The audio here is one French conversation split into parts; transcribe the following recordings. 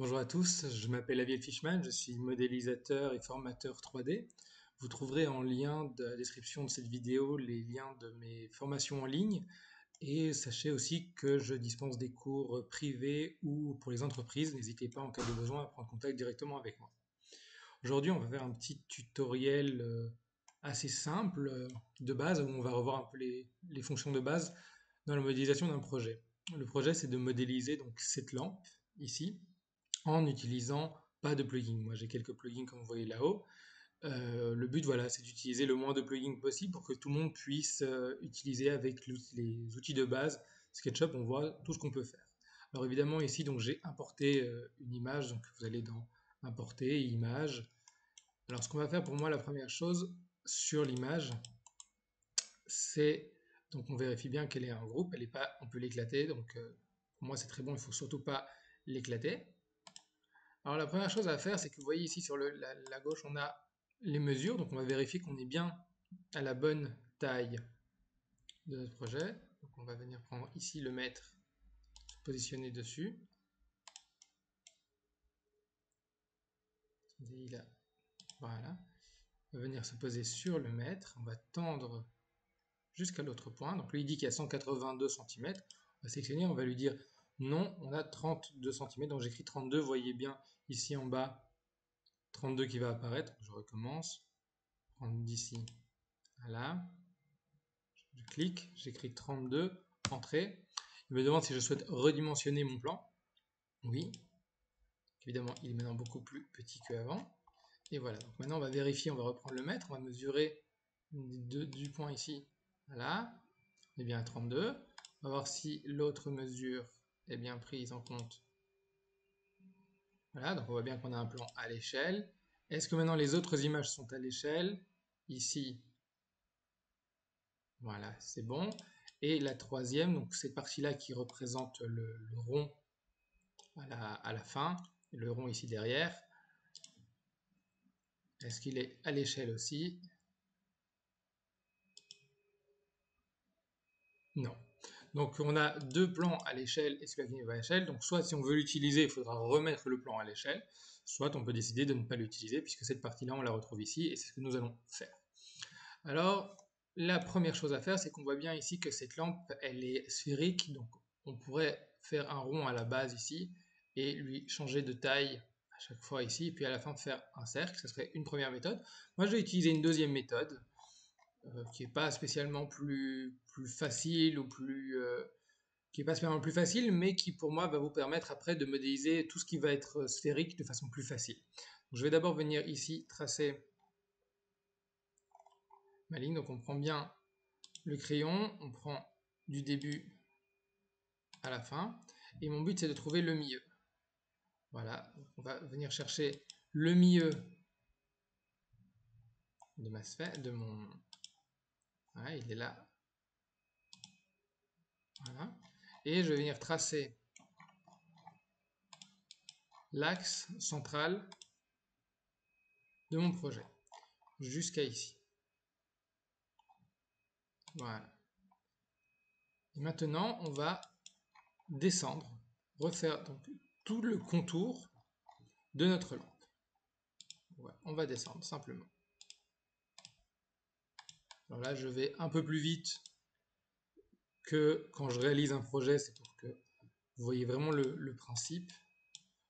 Bonjour à tous, je m'appelle Aviel Fishman, je suis modélisateur et formateur 3D. Vous trouverez en lien de la description de cette vidéo les liens de mes formations en ligne et sachez aussi que je dispense des cours privés ou pour les entreprises. N'hésitez pas en cas de besoin à prendre contact directement avec moi. Aujourd'hui, on va faire un petit tutoriel assez simple de base où on va revoir un peu les fonctions de base dans la modélisation d'un projet. Le projet, c'est de modéliser donc cette lampe ici en utilisant pas de plugins. Moi, j'ai quelques plugins comme vous voyez là-haut. Le but, voilà, c'est d'utiliser le moins de plugins possible pour que tout le monde puisse utiliser avec les outils de base SketchUp. On voit tout ce qu'on peut faire. Alors évidemment, ici, donc j'ai importé une image. Donc vous allez dans Importer, Images. Alors ce qu'on va faire pour moi, la première chose sur l'image, c'est donc on vérifie bien qu'elle est un groupe. Elle est pas, on peut l'éclater. Donc pour moi, c'est très bon. Il faut surtout pas l'éclater. Alors la première chose à faire, c'est que vous voyez ici sur la gauche, on a les mesures. Donc on va vérifier qu'on est bien à la bonne taille de notre projet. Donc on va venir prendre ici le mètre, se positionner dessus. Voilà. On va venir se poser sur le mètre. On va tendre jusqu'à l'autre point. Donc lui il dit qu'il y a 182 cm. On va sélectionner, on va lui dire non, on a 32 cm. Donc j'écris 32, vous voyez bien ici en bas 32 qui va apparaître. Je recommence. Prendre d'ici à là. Je clique, j'écris 32, entrée. Il me demande si je souhaite redimensionner mon plan. Oui. Évidemment, il est maintenant beaucoup plus petit qu'avant. Et voilà, donc maintenant on va vérifier, on va reprendre le mètre, on va mesurer du point ici à là. On est bien à 32. On va voir si l'autre mesure est bien prise en compte. Voilà, donc on voit bien qu'on a un plan à l'échelle. Est-ce que maintenant les autres images sont à l'échelle? Ici, voilà, c'est bon. Et la troisième, donc cette partie-là qui représente le rond à la fin, et le rond ici derrière, est-ce qu'il est à l'échelle aussi? Non. Donc on a deux plans à l'échelle et celui-là qui n'est pas à l'échelle. Donc soit si on veut l'utiliser, il faudra remettre le plan à l'échelle, soit on peut décider de ne pas l'utiliser puisque cette partie-là, on la retrouve ici et c'est ce que nous allons faire. Alors, la première chose à faire, c'est qu'on voit bien ici que cette lampe, elle est sphérique, donc on pourrait faire un rond à la base ici et lui changer de taille à chaque fois ici, et puis à la fin faire un cercle, ça serait une première méthode. Moi, je vais utiliser une deuxième méthode, qui n'est pas spécialement plus facile ou qui est pas spécialement plus facile, mais qui pour moi va vous permettre après de modéliser tout ce qui va être sphérique de façon plus facile. Donc, je vais d'abord venir ici tracer ma ligne, donc on prend bien le crayon, on prend du début à la fin, et mon but c'est de trouver le milieu. Voilà, on va venir chercher le milieu de ma sphère, de mon... Voilà, il est là. Voilà. Et je vais venir tracer l'axe central de mon projet, jusqu'à ici. Voilà. Et maintenant, on va descendre, refaire donc tout le contour de notre lampe. Voilà, on va descendre simplement. Alors là, je vais un peu plus vite que quand je réalise un projet, c'est pour que vous voyez vraiment le principe,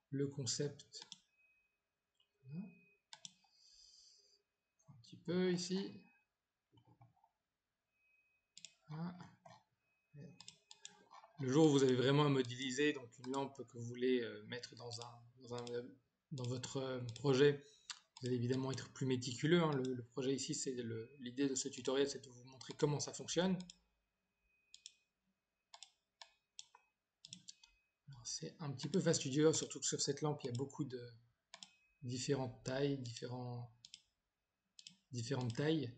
le concept. Voilà. Un petit peu ici. Voilà. Le jour où vous avez vraiment à modéliser donc une lampe que vous voulez mettre dans votre projet, vous allez évidemment être plus méticuleux. Hein. Le projet ici, c'est l'idée de ce tutoriel, c'est de vous montrer comment ça fonctionne. C'est un petit peu fastidieux, surtout que sur cette lampe, il y a beaucoup de différentes tailles, différentes tailles.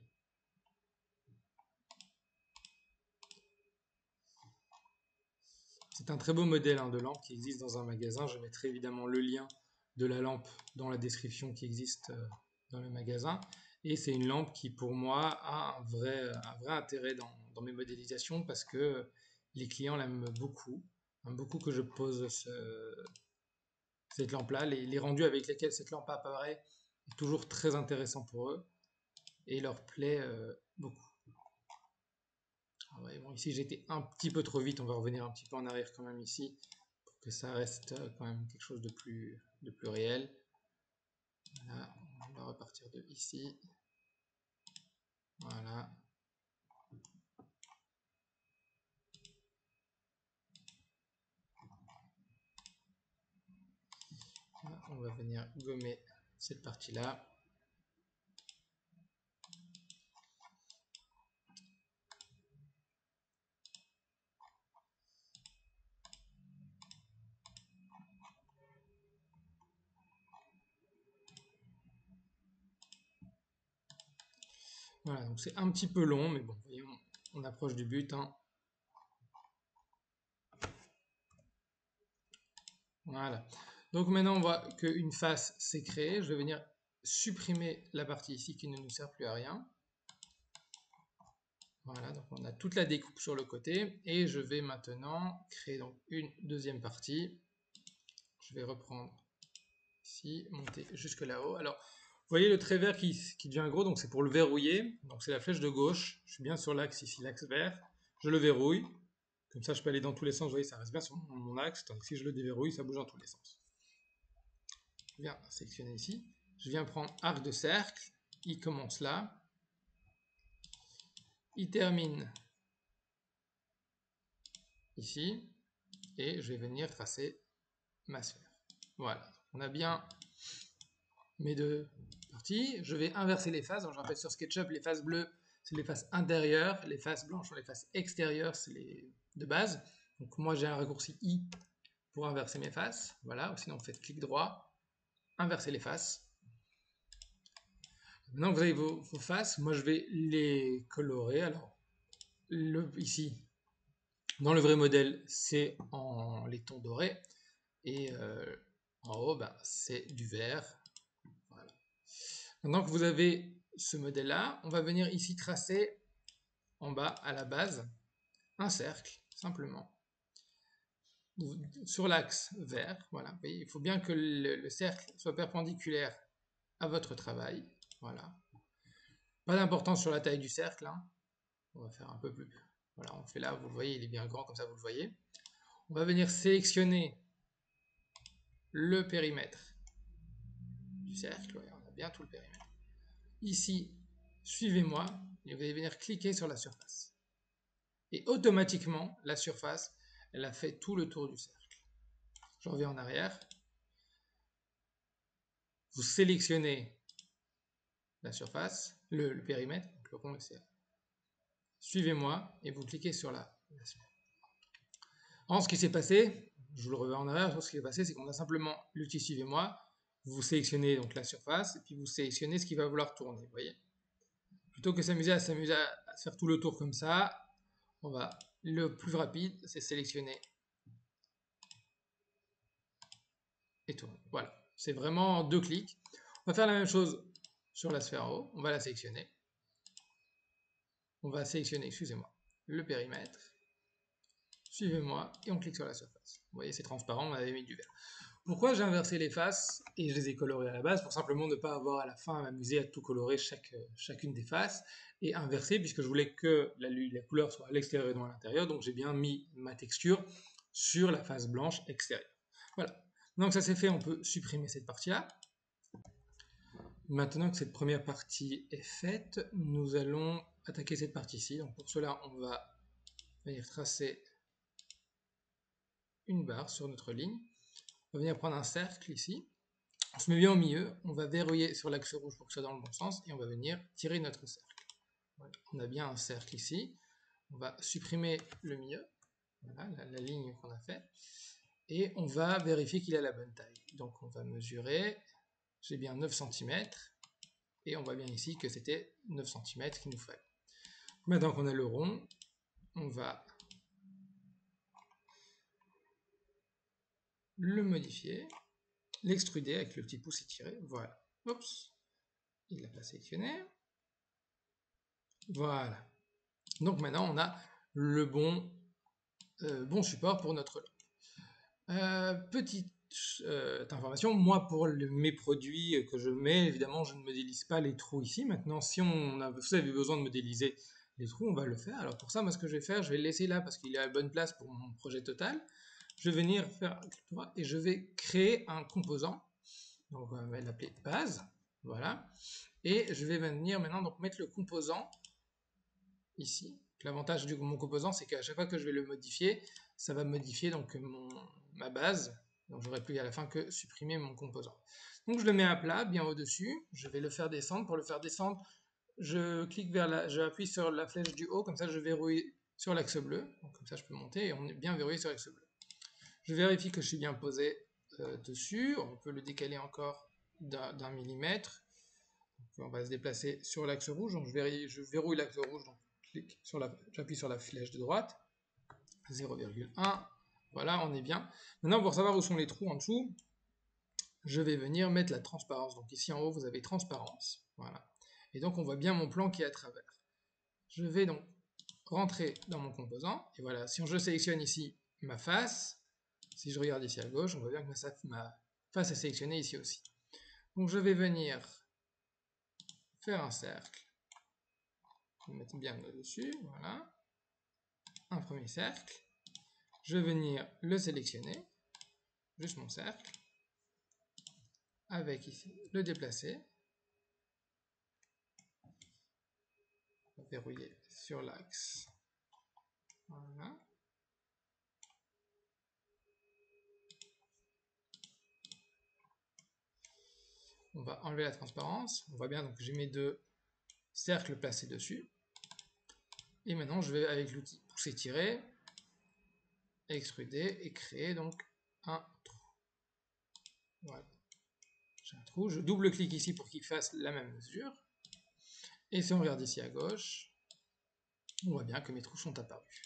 C'est un très beau modèle de lampe qui existe dans un magasin. Je mettrai évidemment le lien de la lampe dans la description qui existe dans le magasin. Et c'est une lampe qui, pour moi, a un vrai intérêt dans mes modélisations parce que les clients l'aiment beaucoup. Beaucoup que je pose cette lampe-là. Les rendus avec lesquels cette lampe apparaît est toujours très intéressant pour eux et leur plaît beaucoup. Ah ouais, bon, ici j'étais un petit peu trop vite, on va revenir un petit peu en arrière quand même ici pour que ça reste quand même quelque chose de plus réel. Voilà, on va repartir de ici. Voilà. Là, on va venir gommer cette partie-là. Voilà, donc c'est un petit peu long, mais bon, voyons, on approche du but, hein. Voilà. Donc maintenant, on voit qu'une face s'est créée. Je vais venir supprimer la partie ici qui ne nous sert plus à rien. Voilà, donc on a toute la découpe sur le côté. Et je vais maintenant créer donc une deuxième partie. Je vais reprendre ici, monter jusque là-haut. Alors, vous voyez le trait vert qui devient gros, donc c'est pour le verrouiller. Donc c'est la flèche de gauche. Je suis bien sur l'axe ici, l'axe vert. Je le verrouille. Comme ça, je peux aller dans tous les sens. Vous voyez, ça reste bien sur mon axe. Tandis que si je le déverrouille, ça bouge dans tous les sens. Je viens sélectionner ici. Je viens prendre arc de cercle. Il commence là. Il termine ici. Et je vais venir tracer ma sphère. Voilà. On a bien mes deux parties. Je vais inverser les faces. Donc, je rappelle sur SketchUp, les faces bleues, c'est les faces intérieures. Les faces blanches sont les faces extérieures. C'est les de base. Donc moi, j'ai un raccourci I pour inverser mes faces. Voilà. Ou sinon, vous faites clic droit. Inverser les faces. Maintenant que vous avez vos faces, moi je vais les colorer. Alors, ici, dans le vrai modèle, c'est en les tons dorés. Et en haut, ben, c'est du vert. Voilà. Maintenant que vous avez ce modèle-là, on va venir ici tracer en bas, à la base, un cercle, simplement. Sur l'axe vert, voilà. Vous voyez, il faut bien que le cercle soit perpendiculaire à votre travail. Voilà. Pas d'importance sur la taille du cercle, hein. On va faire un peu plus. Voilà, on fait là, vous le voyez, il est bien grand, comme ça vous le voyez. On va venir sélectionner le périmètre du cercle. Ouais, on a bien tout le périmètre. Ici, suivez-moi, et vous allez venir cliquer sur la surface. Et automatiquement, la surface, elle a fait tout le tour du cercle. Je reviens en arrière. Vous sélectionnez la surface, le périmètre, le rond, etc. Suivez-moi et vous cliquez sur la sphère. En ce qui s'est passé, je vous le reviens en arrière, ce qui s'est passé, c'est qu'on a simplement l'outil suivez-moi, vous sélectionnez donc la surface, et puis vous sélectionnez ce qui va vouloir tourner, vous voyez. Plutôt que s'amuser à faire tout le tour comme ça, on va, le plus rapide, c'est sélectionner et tourner. Voilà, c'est vraiment 2 clics. On va faire la même chose sur la sphère en haut, on va la sélectionner. On va sélectionner, excusez-moi, le périmètre. Suivez-moi et on clique sur la surface. Vous voyez, c'est transparent, on avait mis du vert. Pourquoi j'ai inversé les faces et je les ai colorées à la base? Pour simplement ne pas avoir à la fin à m'amuser à tout colorer chacune des faces et inverser puisque je voulais que la couleur soit à l'extérieur et non à l'intérieur. Donc j'ai bien mis ma texture sur la face blanche extérieure. Voilà. Donc ça c'est fait, on peut supprimer cette partie-là. Maintenant que cette première partie est faite, nous allons attaquer cette partie-ci. Donc pour cela, on va venir tracer une barre sur notre ligne. On va venir prendre un cercle ici. On se met bien au milieu, on va verrouiller sur l'axe rouge pour que ce soit dans le bon sens et on va venir tirer notre cercle. Voilà. On a bien un cercle ici. On va supprimer le milieu, voilà, la ligne qu'on a fait, et on va vérifier qu'il a la bonne taille. Donc on va mesurer, j'ai bien 9 cm, et on voit bien ici que c'était 9 cm qu'il nous fallait. Maintenant qu'on a le rond, on va le modifier, l'extruder avec le petit pouce étiré, voilà. Oups, il l'a pas sélectionné. Voilà. Donc maintenant on a le bon support pour notre lampe. Petit information. Moi, pour mes produits que je mets, évidemment, je ne modélise pas les trous ici. Maintenant, si vous avez besoin de modéliser les trous, on va le faire. Alors pour ça, moi, ce que je vais faire, je vais le laisser là parce qu'il est à la bonne place pour mon projet total. Je vais venir faire clic droit et je vais créer un composant. Donc, on va l'appeler base. Voilà. Et je vais venir maintenant donc mettre le composant ici. L'avantage de mon composant, c'est qu'à chaque fois que je vais le modifier, ça va modifier donc ma base. Donc j'aurai plus à la fin que supprimer mon composant. Donc je le mets à plat, bien au-dessus. Je vais le faire descendre. Pour le faire descendre, je appuie sur la flèche du haut, comme ça je verrouille sur l'axe bleu. Donc comme ça je peux monter et on est bien verrouillé sur l'axe bleu. Je vérifie que je suis bien posé dessus. On peut le décaler encore d'un millimètre. Donc, on va se déplacer sur l'axe rouge. Donc je verrouille l'axe rouge. Donc j'appuie sur la flèche de droite. 0,1. Voilà, on est bien. Maintenant, pour savoir où sont les trous en dessous, je vais venir mettre la transparence. Donc ici en haut, vous avez transparence. Voilà. Et donc on voit bien mon plan qui est à travers. Je vais donc rentrer dans mon composant. Et voilà, si je sélectionne ici ma face, si je regarde ici à gauche, on voit bien que ma face est sélectionnée ici aussi. Donc je vais venir faire un cercle. Je vais mettre bien dessus. Voilà. Un premier cercle. Je vais venir le sélectionner. Juste mon cercle. Avec ici le déplacer. On va verrouiller sur l'axe. Voilà. On va enlever la transparence. On voit bien, donc j'ai mes deux cercles placés dessus. Et maintenant, je vais avec l'outil pousser-tirer, extruder et créer donc un trou. Voilà. J'ai un trou. Je double-clique ici pour qu'il fasse la même mesure. Et si on regarde ici à gauche, on voit bien que mes trous sont apparus.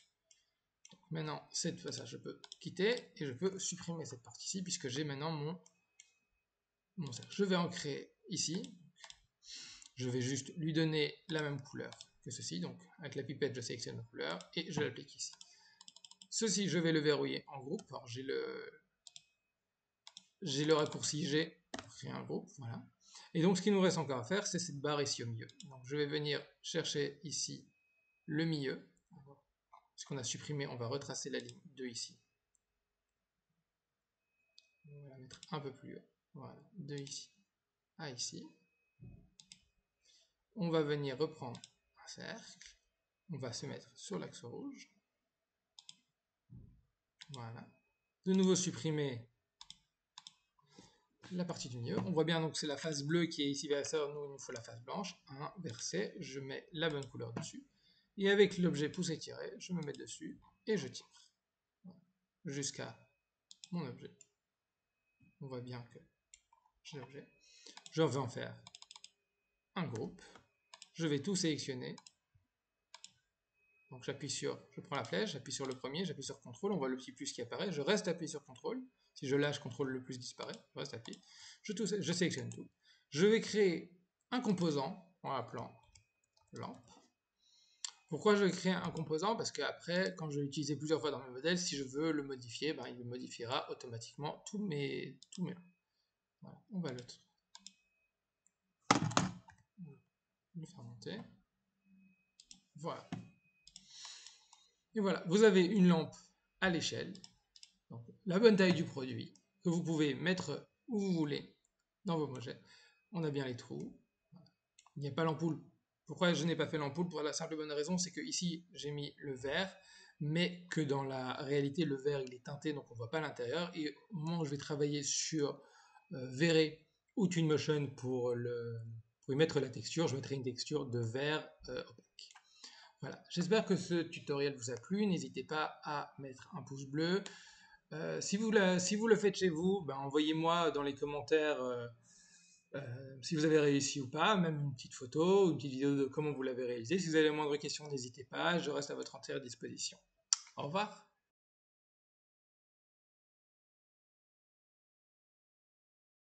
Donc maintenant, cette fois, je peux quitter et je peux supprimer cette partie-ci puisque j'ai maintenant mon cercle. Je vais en créer ici. Je vais juste lui donner la même couleur que ceci. Donc avec la pipette, je sélectionne la couleur et je l'applique ici. Ceci, je vais le verrouiller en groupe. Alors j'ai le raccourci G pour créer un groupe. Voilà. Et donc ce qu'il nous reste encore à faire, c'est cette barre ici au milieu. Donc je vais venir chercher ici le milieu. Ce qu'on a supprimé, on va retracer la ligne de ici. On va la mettre un peu plus haut. Voilà, de ici à ici. On va venir reprendre un cercle. On va se mettre sur l'axe rouge. Voilà. De nouveau supprimer la partie du milieu. On voit bien donc c'est la face bleue qui est ici versée. Nous, il nous faut la face blanche. Inversée. Je mets la bonne couleur dessus. Et avec l'objet pouce et tirer, je me mets dessus et je tire. Voilà. Jusqu'à mon objet. On voit bien que j'ai l'objet. Je vais en faire un groupe. Je vais tout sélectionner. Donc je prends la flèche, j'appuie sur le premier, j'appuie sur CTRL, on voit le petit plus qui apparaît, je reste appuyé sur CTRL. Si je lâche CTRL, le plus disparaît, je reste appuyé. Je sélectionne tout. Je vais créer un composant en l'appelant lampe. Pourquoi je vais créer un composant? Parce qu'après, quand je vais l'utiliser plusieurs fois dans mes modèles, si je veux le modifier, il me modifiera automatiquement tous mes lampes. Voilà, on va le faire monter. Voilà. Et voilà, vous avez une lampe à l'échelle, donc la bonne taille du produit, que vous pouvez mettre où vous voulez dans vos projets. On a bien les trous. Il n'y a pas l'ampoule. Pourquoi je n'ai pas fait l'ampoule? Pour la simple et bonne raison, c'est que ici j'ai mis le vert, mais que dans la réalité le vert il est teinté, donc on ne voit pas l'intérieur. Et au moment où je vais travailler sur V-Ray ou Twinmotion pour y mettre la texture, je mettrai une texture de vert opaque. Voilà, j'espère que ce tutoriel vous a plu. N'hésitez pas à mettre un pouce bleu. Si vous le faites chez vous, envoyez-moi dans les commentaires si vous avez réussi ou pas, même une petite photo, une petite vidéo de comment vous l'avez réalisé. Si vous avez la moindre question, n'hésitez pas, je reste à votre entière disposition. Au revoir.